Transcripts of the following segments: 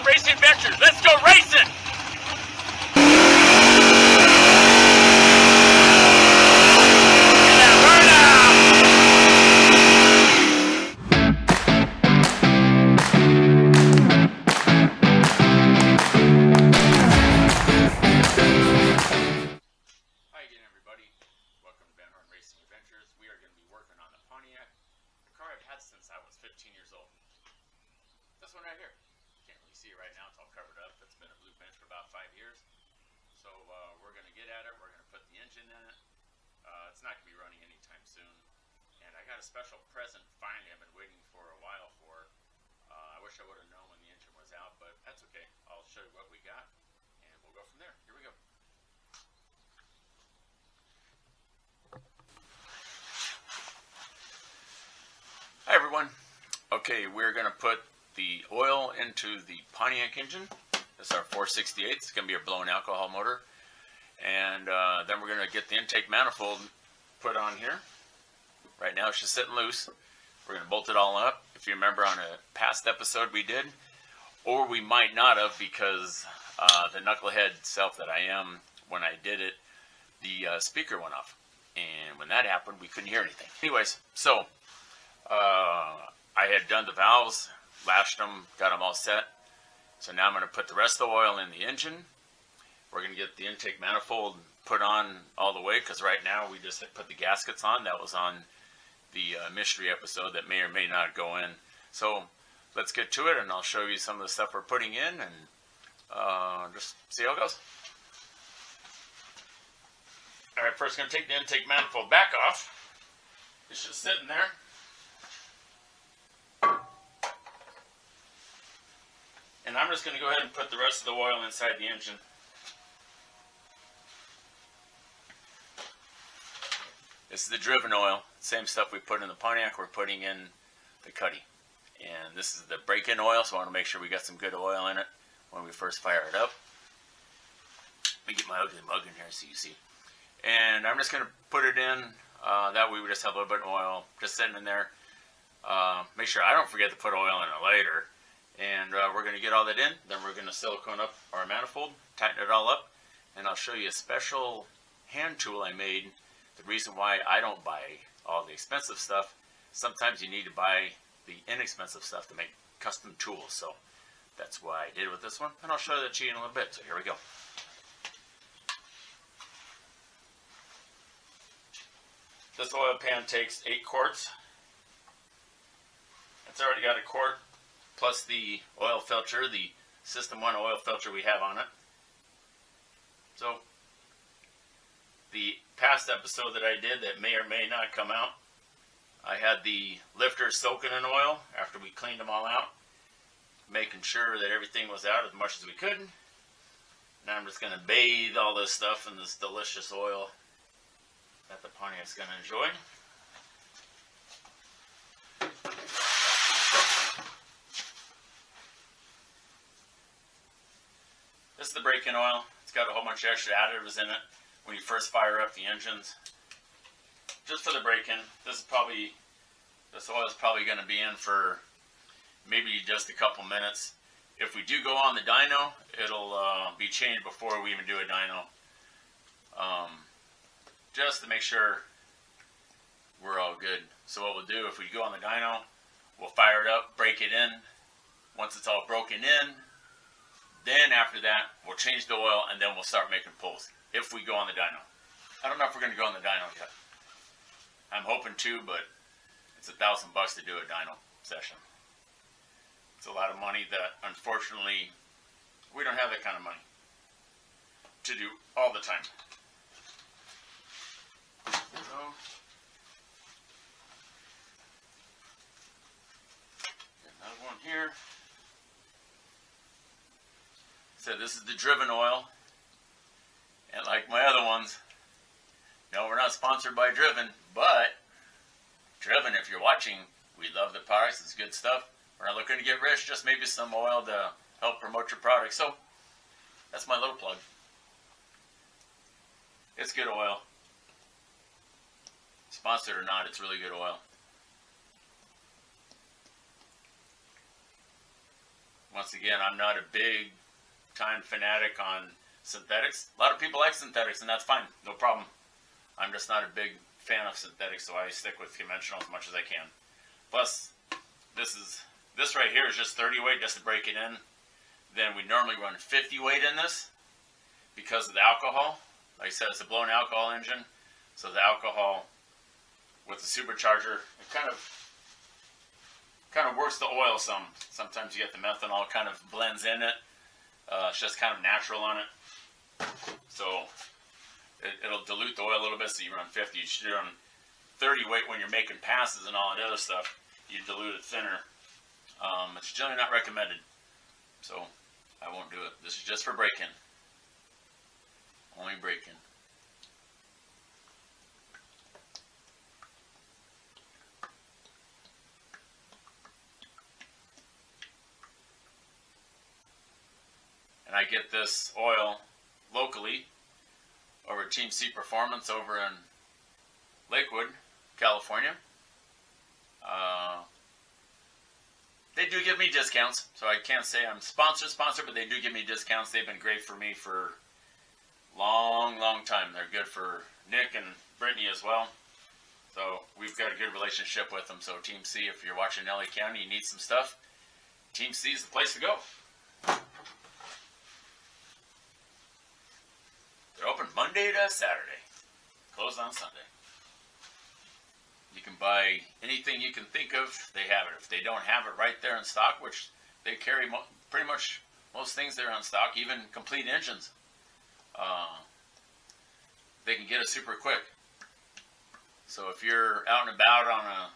Racing Adventures. Let's go racing! Pontiac, a car I've had since I was 15 years old. This one right here. Can't really see it right now, it's all covered up. It's been a blue bench for about 5 years. So we're going to get at it, we're going to put the engine in it. It's not going to be running anytime soon. And I got a special present finally I've been waiting for a while for. I wish I would have known when the engine was out, but that's okay. I'll show you what we got, and we'll go from there. Here we go. Hi everyone. Okay, we're going to put the oil into the Pontiac engine. This is our 468. It's going to be a blown alcohol motor. And then we're going to get the intake manifold put on here. Right now it's just sitting loose. We're going to bolt it all up. If you remember on a past episode we did, or we might not have because the knucklehead self that I am, when I did it, the speaker went off. And when that happened, we couldn't hear anything. Anyways, so I had done the valves, lashed them, got them all set. So now I'm going to put the rest of the oil in the engine. We're going to get the intake manifold put on all the way, because right now we just put the gaskets on. That was on the mystery episode that may or may not go in. So let's get to it, and I'll show you some of the stuff we're putting in, and just see how it goes. All right, first going to take the intake manifold back off. It's just sitting there. And I'm just going to go ahead and put the rest of the oil inside the engine. This is the driven oil. Same stuff we put in the Pontiac, we're putting in the Cuddy. And this is the break-in oil, so I want to make sure we got some good oil in it when we first fire it up. Let me get my ugly mug in here so you see. And I'm just going to put it in. That way we just have a little bit of oil just sitting in there. Make sure I don't forget to put oil in it later. And we're going to get all that in. Then we're going to silicone up our manifold, tighten it all up, and I'll show you a special hand tool I made. The reason why I don't buy all the expensive stuff, sometimes you need to buy the inexpensive stuff to make custom tools. So that's why I did it with this one, and I'll show that to you in a little bit. So here we go. This oil pan takes 8 quarts. It's already got a quart plus the oil filter, the System 1 oil filter we have on it. So the past episode that I did that may or may not come out, I had the lifters soaking in oil after we cleaned them all out, making sure that everything was out as much as we could. Now I'm just going to bathe all this stuff in this delicious oil that the Pontiac's going to enjoy. This is the break-in oil. It's got a whole bunch of extra additives in it when you first fire up the engines. Just for the break-in, this oil is probably going to be in for maybe just a couple minutes. If we do go on the dyno, it'll be changed before we even do a dyno. Just to make sure we're all good. So what we'll do, if we go on the dyno, we'll fire it up, break it in. Once it's all broken in, then after that, we'll change the oil, and then we'll start making pulls, if we go on the dyno. I don't know if we're going to go on the dyno yet. I'm hoping to, but it's $1,000 to do a dyno session. It's a lot of money that, unfortunately, we don't have that kind of money to do all the time. So, another one here. So this is the driven oil, and like my other ones, no, we're not sponsored by Driven, but Driven, if you're watching, we love the products. It's good stuff. We're not looking to get rich, just maybe some oil to help promote your product. So that's my little plug. It's good oil. Sponsored or not, it's really good oil. Once again, I'm not a big time fanatic on synthetics. A lot of people like synthetics, and that's fine, no problem. I'm just not a big fan of synthetics, so I stick with conventional as much as I can. Plus, this right here is just 30 weight just to break it in. Then we normally run 50 weight in this because of the alcohol. Like I said, it's a blown alcohol engine, so the alcohol with the supercharger, it kind of works the oil some. Sometimes you get the methanol kind of blends in it. It's just kind of natural on it. So it'll dilute the oil a little bit, so you run 50. You should run 30 weight when you're making passes and all that other stuff. You dilute it thinner. It's generally not recommended. So I won't do it. This is just for break-in. Only break-in. And I get this oil locally over Team C Performance over in Lakewood, California. They do give me discounts, so I can't say I'm sponsored, but they do give me discounts. They've been great for me for long time. They're good for Nick and Brittany as well. So we've got a good relationship with them. So Team C, if you're watching LA County, you need some stuff, Team C is the place to go. They're open Monday to Saturday, closed on Sunday. You can buy anything you can think of, they have it. If they don't have it right there in stock, which they carry pretty much most things there on stock, even complete engines, they can get it super quick. So if you're out and about on a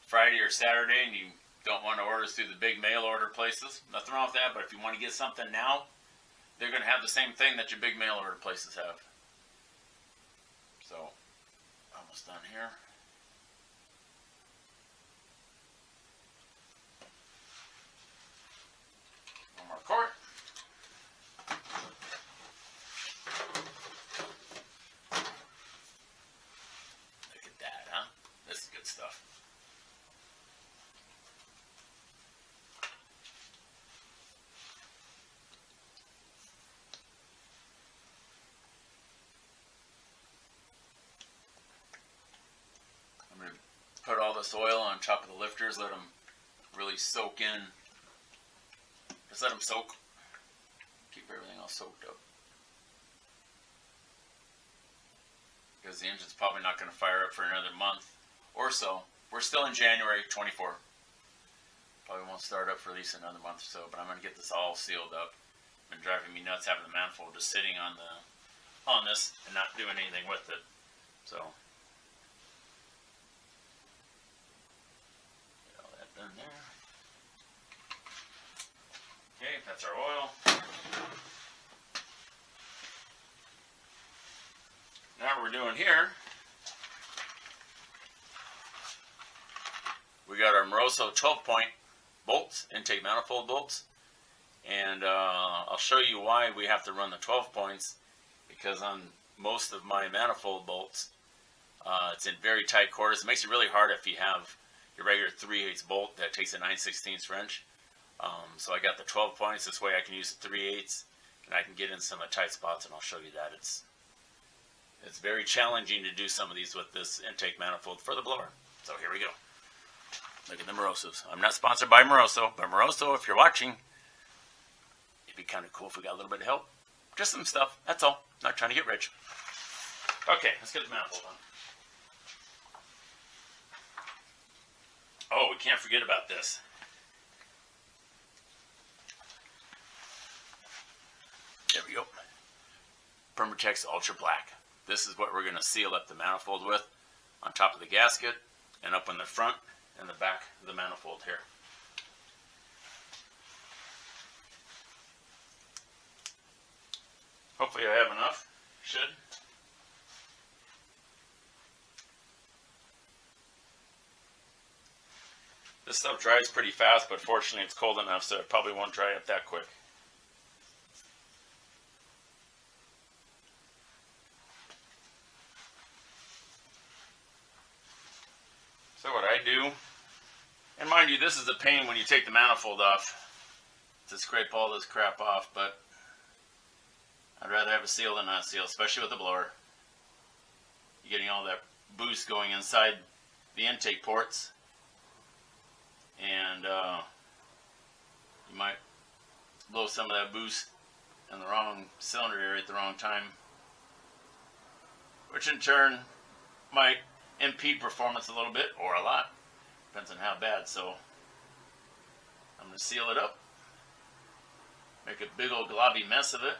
Friday or Saturday and you don't want to order through the big mail order places, nothing wrong with that, but if you want to get something now, they're going to have the same thing that your big mail order places have. So, almost done here. One more quart. Look at that, huh? This is good stuff. I'm going to put all this oil on top of the lifters, let them really soak in. Just let them soak. Keep everything all soaked up. Because the engine's probably not going to fire up for another month or so. We're still in January 24. Probably won't start up for at least another month or so, but I'm going to get this all sealed up. It's been driving me nuts having the manifold just sitting on this and not doing anything with it. So, get all that done there. Okay, that's our oil. Now what we're doing here, we got our Moroso 12-point bolts, intake manifold bolts, and I'll show you why we have to run the 12 points, because on most of my manifold bolts, it's in very tight quarters. It makes it really hard if you have your regular 3/8 bolt that takes a 9/16 wrench. So I got the 12 points. This way I can use the 3/8 and I can get in some of the tight spots, and I'll show you that. It's very challenging to do some of these with this intake manifold for the blower. So here we go. Look at the Morosos. I'm not sponsored by Moroso, but Moroso, if you're watching, it'd be kind of cool if we got a little bit of help. Just some stuff, that's all. Not trying to get rich. Okay, let's get the manifold on. Oh, we can't forget about this. There we go. Permatex Ultra Black. This is what we're going to seal up the manifold with on top of the gasket and up in the front and the back of the manifold here. Hopefully I have enough. Should. This stuff dries pretty fast, but fortunately it's cold enough so it probably won't dry up that quick. So what I do, and mind you, this is a pain when you take the manifold off. to scrape all this crap off, but I'd rather have a seal than not seal, especially with the blower. You're getting all that boost going inside the intake ports, and you might blow some of that boost in the wrong cylinder area at the wrong time, which in turn might impede performance a little bit or a lot, depends on how bad. So I'm going to seal it up, make a big old globby mess of it,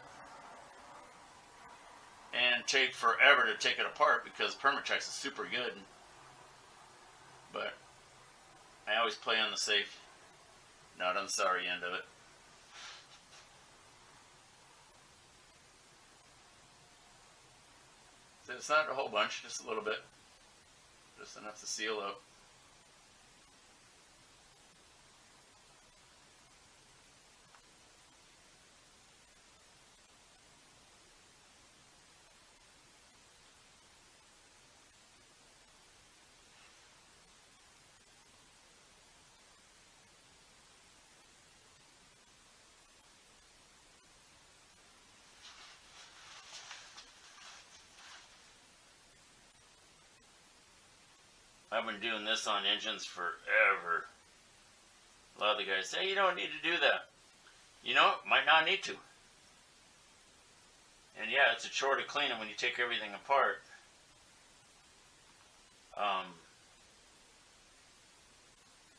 and take forever to take it apart because Permatex is super good, but I always play on the safe, not on the sorry end of it. So it's not a whole bunch, just a little bit, just enough to seal up. I've been doing this on engines forever. A lot of the guys say, you don't need to do that. You know, might not need to. And yeah, it's a chore to clean it when you take everything apart.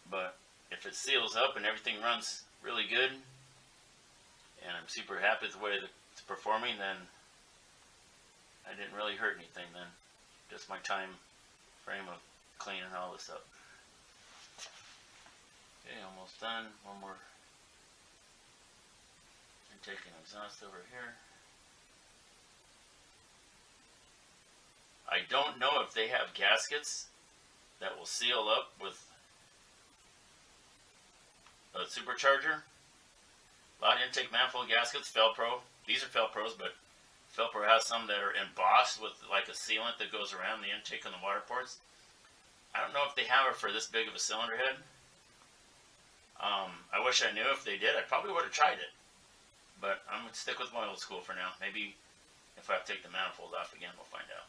But if it seals up and everything runs really good, and I'm super happy with the way that it's performing, then I didn't really hurt anything then. Just my time frame of cleaning all this up. Okay, almost done. One more intake and exhaust over here. I don't know if they have gaskets that will seal up with a supercharger. A lot of intake manifold gaskets, Felpro. These are Felpros, but Felpro has some that are embossed with like a sealant that goes around the intake and the water ports. I don't know if they have it for this big of a cylinder head. I wish I knew. If they did, I probably would have tried it. But I'm going to stick with my old school for now. Maybe if I have to take the manifold off again, we'll find out.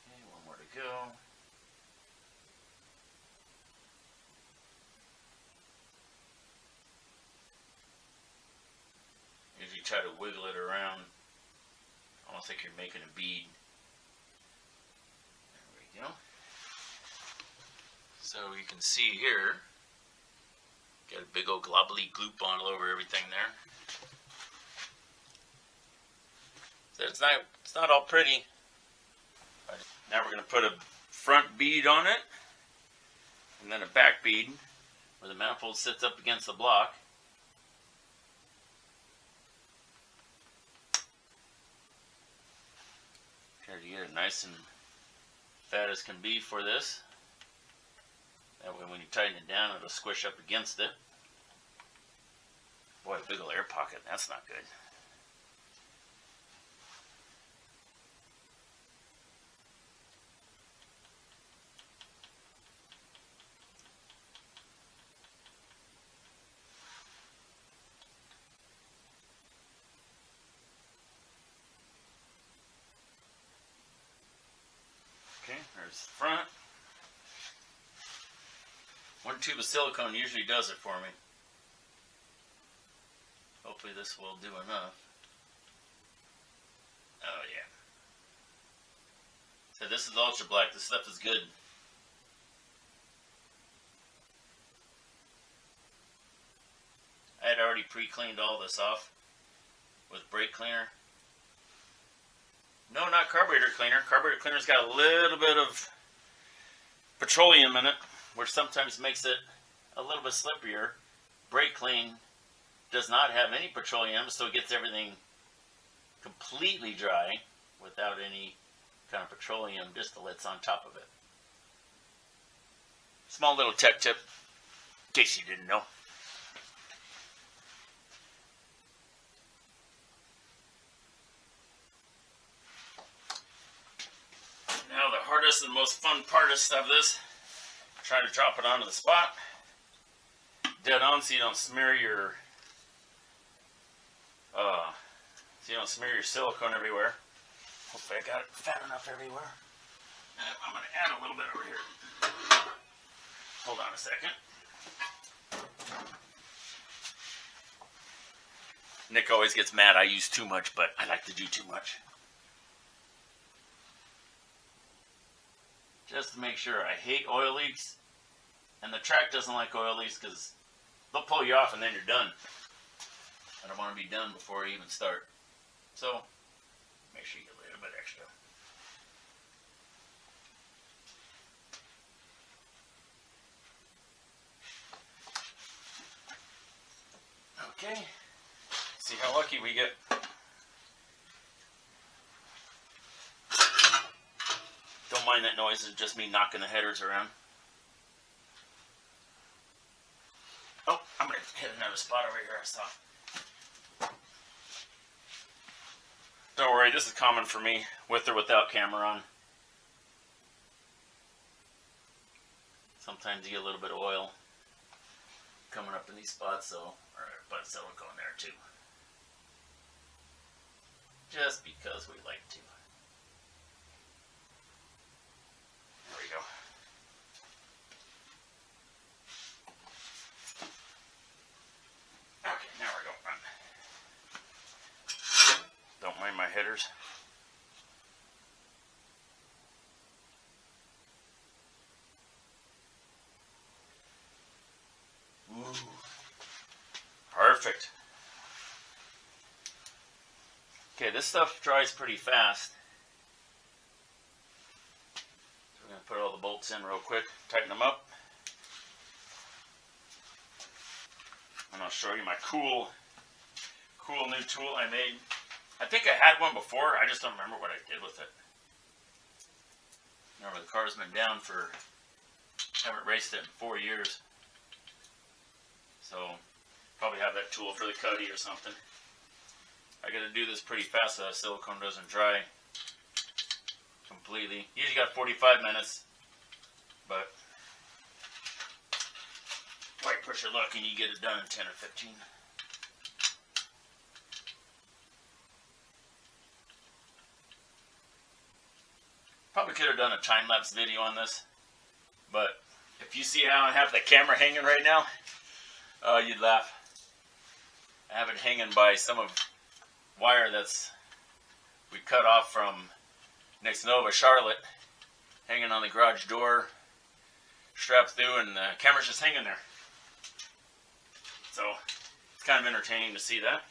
Okay, one more to go. Usually try to wiggle it around, almost like you're making a bead. There we go. So you can see here, got a big old globbly gloop on all over everything there. So it's not all pretty. But now we're going to put a front bead on it, and then a back bead where the manifold sits up against the block. Try to get it nice and fat as can be for this. That way when you tighten it down, it'll squish up against it. Boy, a big old air pocket, that's not good. Okay, there's the front. One tube of silicone usually does it for me. Hopefully this will do enough. Oh yeah. So this is ultra black. This stuff is good. I had already pre-cleaned all this off with brake cleaner. No, not carburetor cleaner. Carburetor cleaner's got a little bit of petroleum in it, which sometimes makes it a little bit slipperier. Brake clean does not have any petroleum, so it gets everything completely dry without any kind of petroleum distillates on top of it. Small little tech tip, in case you didn't know. Now the hardest and most fun part of this, try to drop it onto the spot. dead on so you don't smear your silicone everywhere. Hopefully I got it fat enough everywhere. I'm going to add a little bit over here. Hold on a second. Nick always gets mad I use too much, but I like to do too much. Just to make sure. I hate oil leaks, and the track doesn't like oil leaks because they'll pull you off and then you're done. I don't want to be done before you even start. So, make sure you get a little bit extra. Okay. See how lucky we get. Don't mind that noise, it's just me knocking the headers around. Oh, I'm going to hit another spot over here I saw. Don't worry, this is common for me, with or without camera on. Sometimes you get a little bit of oil coming up in these spots, so, or butt silicone there too. Just because we like to. There we go. Okay, now we're going. Don't mind my headers. Ooh. Perfect. Okay, this stuff dries pretty fast. So we're going to put all the bolts in real quick, tighten them up. And I'll show you my cool new tool I made. I think I had one before, I just don't remember what I did with it. Remember, the car's been down for, haven't raced it in 4 years. So, probably have that tool for the cuddy or something. I gotta do this pretty fast so the silicone doesn't dry completely. Usually got 45 minutes, but might push your luck and you get it done in 10 or 15. Probably could have done a time-lapse video on this, but if you see how I have the camera hanging right now, you'd laugh. I have it hanging by some of wire that's we cut off from Next Nova, Charlotte, hanging on the garage door, strapped through, and the camera's just hanging there. So it's kind of entertaining to see that.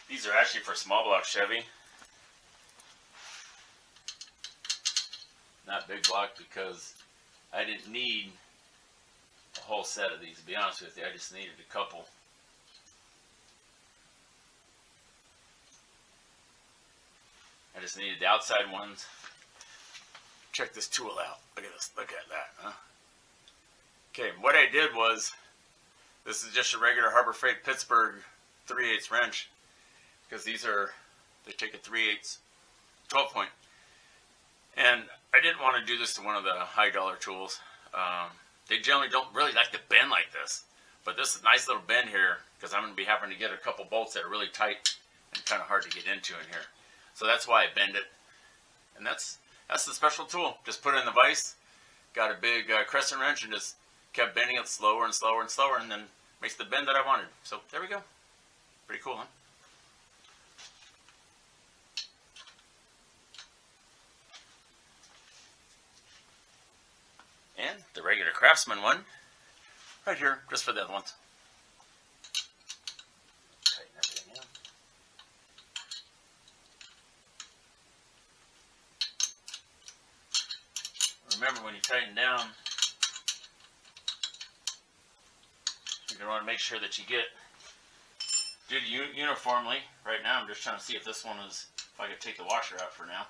These are actually for small block Chevy. Not big block because I didn't need a whole set of these, to be honest with you. I just needed a couple. I just needed the outside ones. Check this tool out. Look at this. Look at that, huh? Okay, what I did was, this is just a regular Harbor Freight Pittsburgh 3/8 wrench. Because these are, they take a 3/8 12 point. And I didn't want to do this to one of the high dollar tools. They generally don't really like to bend like this. But this is a nice little bend here, because I'm going to be having to get a couple bolts that are really tight and kind of hard to get into in here. So that's why I bend it. And that's the special tool. Just put it in the vise, got a big crescent wrench, and just kept bending it slower and slower and slower, and then makes the bend that I wanted. So there we go. Pretty cool, huh? And the regular Craftsman one, right here, just for the other ones. Tighten everything in. Remember, when you tighten down, you're going to want to make sure that you get, do it uniformly. Right now, I'm just trying to see if this one is, if I could take the washer out for now.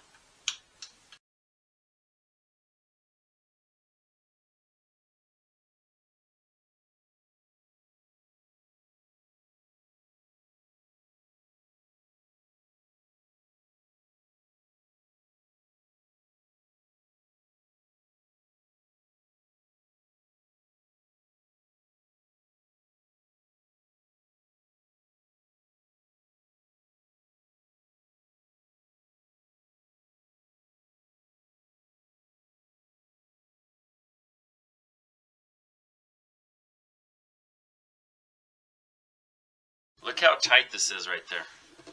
Look how tight this is right there.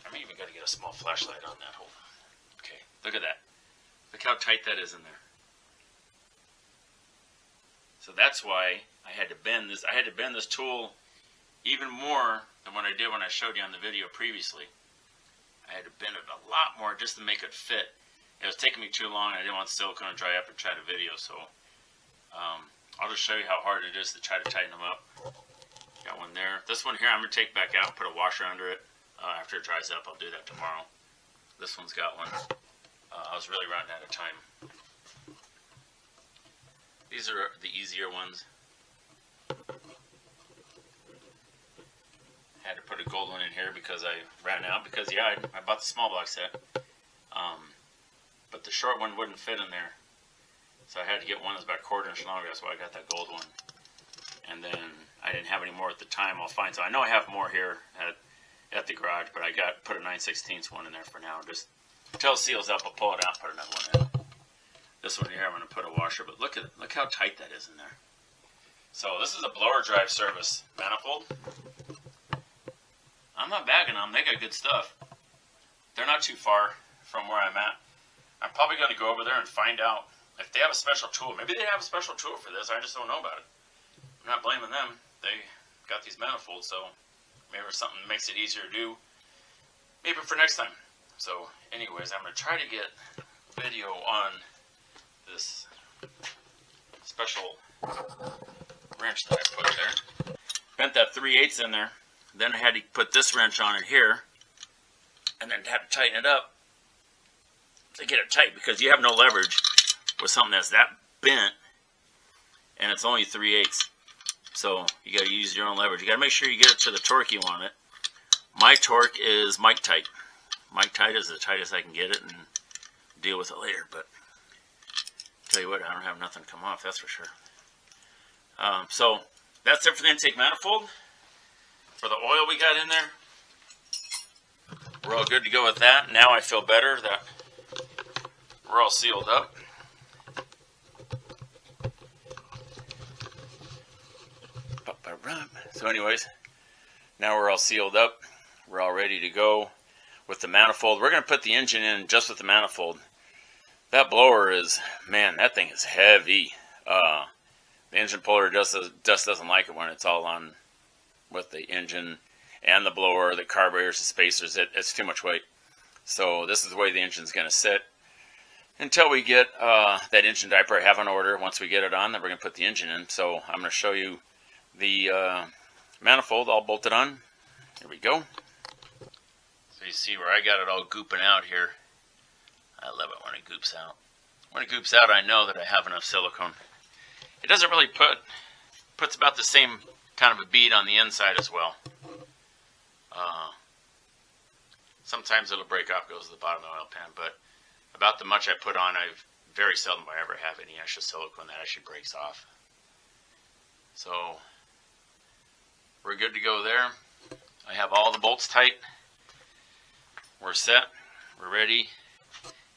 I may even got to get a small flashlight on that hole. Okay, look at that. Look how tight that is in there. So that's why I had to bend this. I had to bend this tool even more than what I did when I showed you on the video previously. I had to bend it a lot more just to make it fit. It was taking me too long. I didn't want the silicone to dry up and try to video, so I'll just show you how hard it is to try to tighten them up. Got one there. This one here I'm going to take back out and put a washer under it. After it dries up, I'll do that tomorrow. This one's got one. I was really running out of time. These are the easier ones. Had to put a gold one in here because I ran out. Because, yeah, I bought the small block set. But the short one wouldn't fit in there. So I had to get one that's about a 1/4 inch longer. That's why I got that gold one. And then I didn't have any more at the time. I'll find. So I know I have more here at the garage, but I put a 9/16 one in there for now. Just until it seals up, I'll pull it out, put another one in. This one here, I'm going to put a washer, but look how tight that is in there. So this is a blower drive service manifold. I'm not bagging them. They got good stuff. They're not too far from where I'm at. I'm probably going to go over there and find out if they have a special tool. Maybe they have a special tool for this. I just don't know about it. I'm not blaming them. They got these manifolds, so maybe it's something that makes it easier to do. Maybe for next time. So anyways, I'm going to try to get video on this special wrench that I put there. Bent that 3/8 in there. Then I had to put this wrench on it here. And then had to tighten it up to get it tight, because you have no leverage with something that's that bent and it's only 3/8. So you got to use your own leverage. You got to make sure you get it to the torque you want it. My torque is mic tight. Mic tight is the tightest I can get it, and deal with it later. But tell you what, I don't have nothing come off, that's for sure. So that's it for the intake manifold. For the oil we got in there, we're all good to go with that. Now I feel better that we're all sealed up. So anyways, now we're all sealed up. We're all ready to go with the manifold. We're going to put the engine in just with the manifold. That blower is, man, that thing is heavy. The engine puller just doesn't like it when it's all on with the engine and the blower, the carburetors, the spacers. It's too much weight. So this is the way the engine's going to sit until we get that engine diaper I have on order. Once we get it on, then we're going to put the engine in. So I'm going to show you the manifold all bolted on. Here we go. So you see where I got it all gooping out here. I love it when it goops out. When it goops out, I know that I have enough silicone. It doesn't really puts about the same kind of a bead on the inside as well. Sometimes it'll break off, goes to the bottom of the oil pan, but about the much I put on, very seldom I ever have any extra silicone that actually breaks off. So we're good to go there. I have all the bolts tight. We're set. We're ready.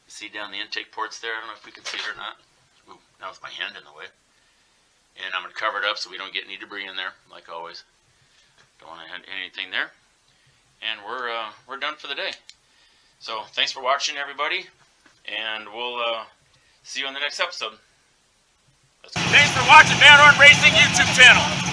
See down the intake ports there? I don't know if we can see it or not. Ooh, now with my hand in the way. And I'm going to cover it up so we don't get any debris in there, like always. Don't want to have anything there. And we're done for the day. So thanks for watching, everybody, and we'll see you on the next episode. Thanks for watching Van Horn Racing YouTube channel.